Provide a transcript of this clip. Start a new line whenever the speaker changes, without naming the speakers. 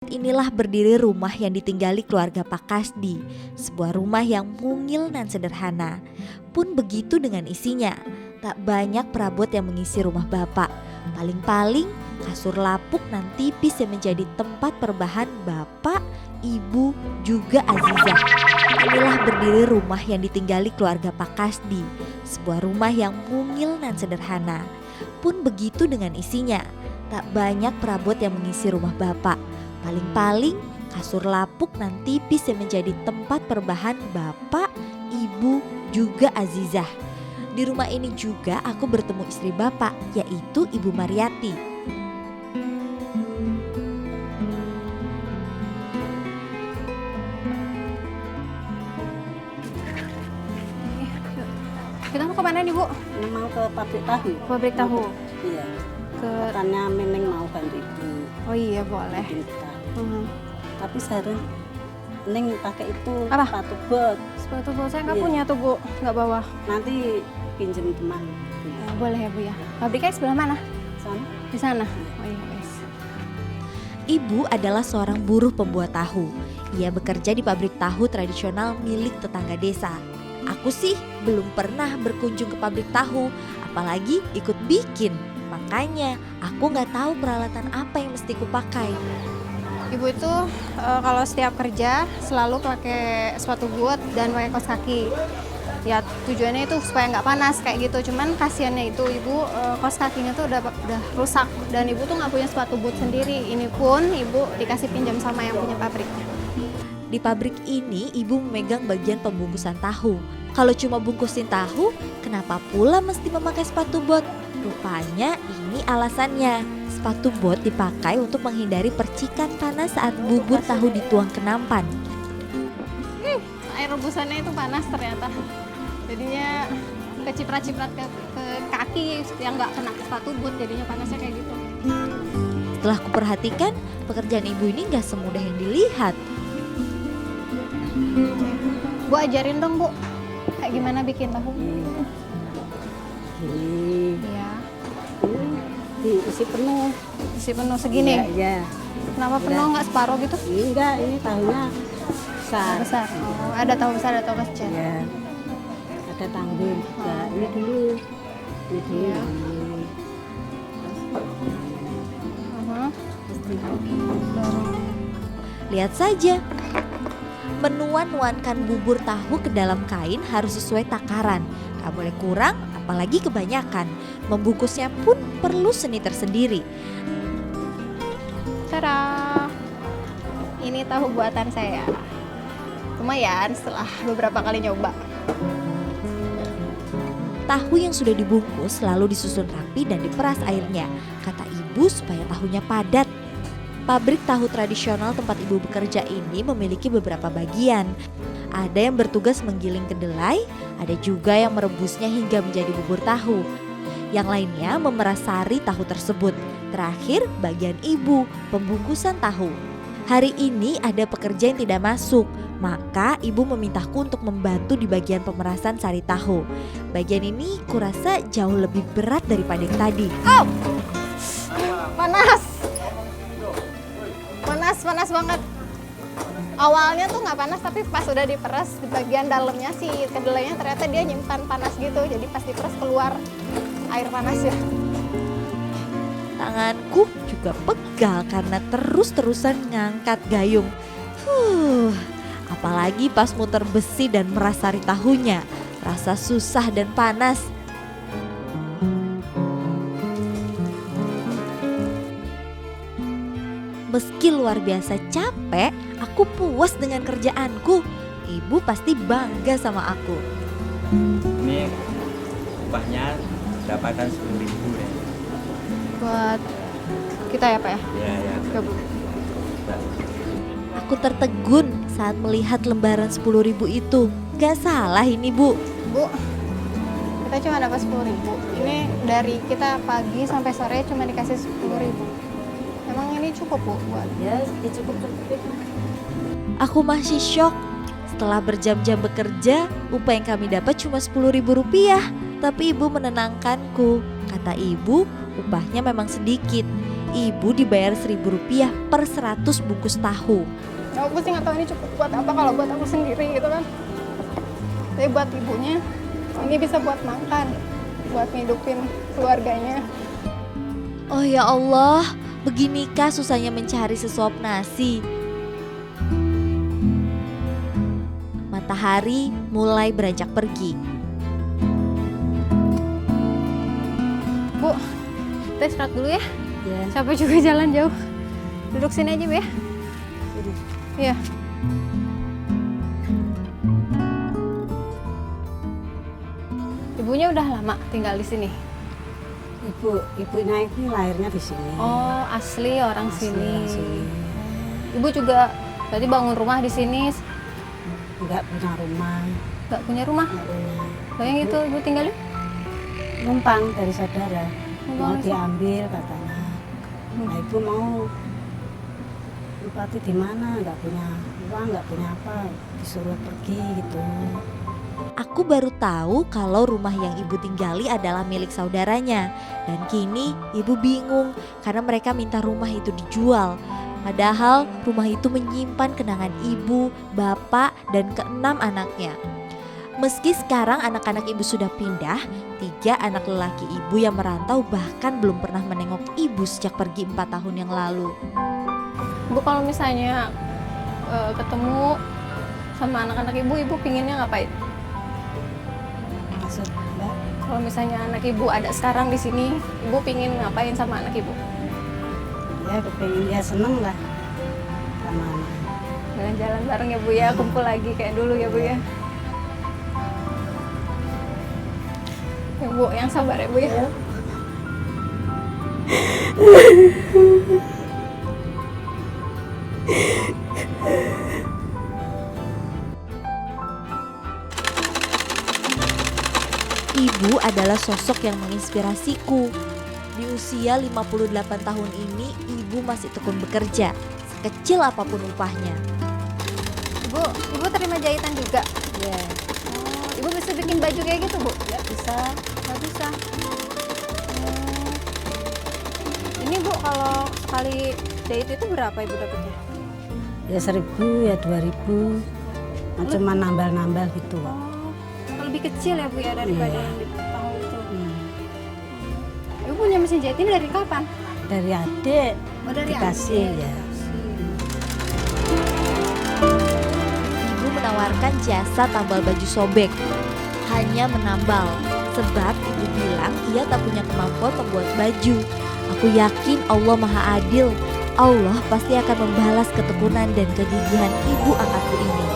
Inilah berdiri rumah yang ditinggali keluarga Pak Kasdi, sebuah rumah yang mungil dan sederhana. Pun begitu dengan isinya, tak banyak perabot yang mengisi rumah Bapak. Paling-paling kasur lapuk dan tipis yang menjadi tempat perbahan Bapak, Ibu, juga Azizah. Inilah berdiri rumah yang ditinggali keluarga Pak Kasdi, sebuah rumah yang mungil dan sederhana. Pun begitu dengan isinya, tak banyak perabot yang mengisi rumah Bapak. Paling-paling kasur lapuk dan tipis yang menjadi tempat perbahan Bapak, Ibu, juga Azizah. Di rumah ini juga aku bertemu istri Bapak, yaitu Ibu Mariati.
Kita mau kemana nih Bu?
Mau ke pabrik tahu.
Pabrik tahu.
Iya.
Ke
Katanya Meneng mau bantu ibu
Oh iya boleh.
bikin tahu.
Hmm.
Tapi seharusnya Neng pakai itu
Apa?
sepatu bot.
Sepatu Bu saya nggak
Iya.
punya tuh Bu, nggak bawa.
Nanti pinjem teman.
Boleh ya Bu ya. Pabriknya sebelah mana?
Sana.
Di sana. Oh iya guys.
Ibu adalah seorang buruh pembuat tahu. Ia bekerja di pabrik tahu tradisional milik tetangga desa. Aku sih belum pernah berkunjung ke pabrik tahu, apalagi ikut bikin. Makanya aku nggak tahu peralatan apa yang mesti kupakai.
Ibu itu kalau setiap kerja selalu pakai sepatu boot dan pakai kaos kaki. Ya tujuannya itu supaya nggak panas kayak gitu. Cuman kasihannya itu ibu kaos kakinya tuh udah rusak dan ibu tuh nggak punya sepatu boot sendiri. Ini pun ibu dikasih pinjam sama yang punya pabriknya.
Di pabrik ini ibu memegang bagian pembungkusan tahu. Kalau cuma bungkusin tahu, kenapa pula mesti memakai sepatu bot? Rupanya ini alasannya. Sepatu bot dipakai untuk menghindari percikan panas saat bubur tahu dituang ke nampan.
Air rebusannya itu panas ternyata. Jadinya keciprat-ciprat ke kaki yang nggak kena sepatu boot, jadinya panasnya kayak gitu.
Setelah kuperhatikan, pekerjaan ibu ini nggak semudah yang dilihat.
Bu ajarin dong Bu, kayak gimana bikin tahu?
Ini
Iya.
diisi penuh.
Isi penuh segini.
Iya.
Kenapa penuh nggak separuh gitu?
Ini enggak, ini tahunya besar.
Besar. Oh, ada tahu besar, ada tahu kecil.
Iya. Ada tanggung. Nah, ini dulu. Ini dulu.
Iya.
Ini.
Uh-huh.
Lihat saja, menuan-nuankan bubur tahu ke dalam kain harus sesuai takaran. Gak boleh kurang, apalagi kebanyakan. Membungkusnya pun perlu seni tersendiri.
Tada! Ini tahu buatan saya. Lumayan setelah beberapa kali nyoba.
Tahu yang sudah dibungkus lalu disusun rapi dan diperas airnya. Kata ibu supaya tahunya padat. Pabrik tahu tradisional tempat ibu bekerja ini memiliki beberapa bagian. Ada yang bertugas menggiling kedelai, ada juga yang merebusnya hingga menjadi bubur tahu. Yang lainnya memeras sari tahu tersebut. Terakhir bagian ibu, pembungkusan tahu. Hari ini ada pekerja yang tidak masuk, maka ibu memintaku untuk membantu di bagian pemerasan sari tahu. Bagian ini kurasa jauh lebih berat daripada yang tadi.
Oh! Panas! Panas banget. Awalnya tuh nggak panas, tapi pas udah diperas di bagian dalamnya si kedelainya ternyata dia nyimpan panas gitu. Jadi pas diperas keluar air panasnya.
Tanganku juga pegal karena terus-terusan ngangkat gayung. Apalagi pas muter besi dan meras sari tahunya, rasa susah dan panas. Meski luar biasa capek, aku puas dengan kerjaanku. Ibu pasti bangga sama aku.
Ini upahnya dapatkan 10.000 ya.
Buat kita ya Pak ya?
Ya.
Gabung.
Aku tertegun saat melihat lembaran 10.000 itu. Gak salah ini Bu.
Bu, kita cuma dapat 10.000. Ini dari kita pagi sampai sore cuma dikasih 10.000. Emang ini cukup Bu buat?
Ya, cukup.
Aku masih syok. Setelah berjam-jam bekerja, upah yang kami dapat cuma 10.000 rupiah. Tapi ibu menenangkanku. Kata ibu, upahnya memang sedikit. Ibu dibayar Rp1.000 per 100 bungkus tahu.
Aku sih nggak tahu ini cukup buat apa kalau buat aku sendiri gitu kan. Tapi buat ibunya ini bisa buat makan, buat ngidupin keluarganya.
Oh ya Allah, beginikah susahnya mencari sesuap nasi? Matahari mulai beranjak pergi.
Bu, kita istirahat dulu ya.
Ya.
Capek juga jalan jauh. Duduk sini aja, Bu ya.
Ini.
Iya. Ibunya udah lama tinggal di sini.
Ibunya ini lahirnya di sini.
Oh, asli orang
Asli
sini.
orang sini.
Ibu juga berarti bangun rumah di sini,
Nggak punya rumah.
nggak punya rumah.
Nggak punya.
Bayang itu ibu tinggalin?
Numpang dari saudara. Mau
Numpang.
diambil katanya. Nah ibu mau bupati di mana? Nggak punya uang, nggak punya apa. Disuruh pergi gitu.
Aku baru tahu kalau rumah yang ibu tinggali adalah milik saudaranya. Dan kini ibu bingung karena mereka minta rumah itu dijual. Padahal rumah itu menyimpan kenangan ibu, bapak, dan ke-6 anaknya. Meski sekarang anak-anak ibu sudah pindah, 3 anak lelaki ibu yang merantau bahkan belum pernah menengok ibu sejak pergi 4 tahun yang lalu.
Bu kalau misalnya ketemu sama anak-anak ibu, ibu pinginnya ngapain?
Maksud Mbak,
Kalau misalnya anak ibu ada sekarang di sini, ibu pingin ngapain sama anak ibu?
ya kepengen dia seneng lah sama anak.
Jalan-jalan bareng ya Bu ya, kumpul lagi kayak dulu ya Bu ya. Ya Bu, yang sabar ya Bu ya.
Ibu adalah sosok yang menginspirasiku. Di usia 58 tahun ini, ibu masih tekun bekerja, sekecil apapun upahnya.
Ibu terima jahitan juga?
Ya,
Oh, ibu bisa bikin baju kayak gitu Bu?
nggak bisa.
Nggak bisa. Ini Bu, kalau sekali jahit itu berapa ibu dapatnya?
Ya 1.000 ya 2.000. Nah, cuma nambal-nambal gitu. Kok.
Oh, lebih kecil ya Bu ya daripada
Iya.
yang di tahu itu.
Hmm.
Ibu punya mesin jahit ini dari kapan?
Dari adik
Oh, dari
dikasih
adik.
ya.
Ibu menawarkan jasa tambal baju sobek, hanya menambal. Sebab ibu bilang ia tak punya kemampuan membuat baju. Aku yakin Allah Maha Adil. Allah pasti akan membalas ketekunan dan kegigihan ibu angkatku ini.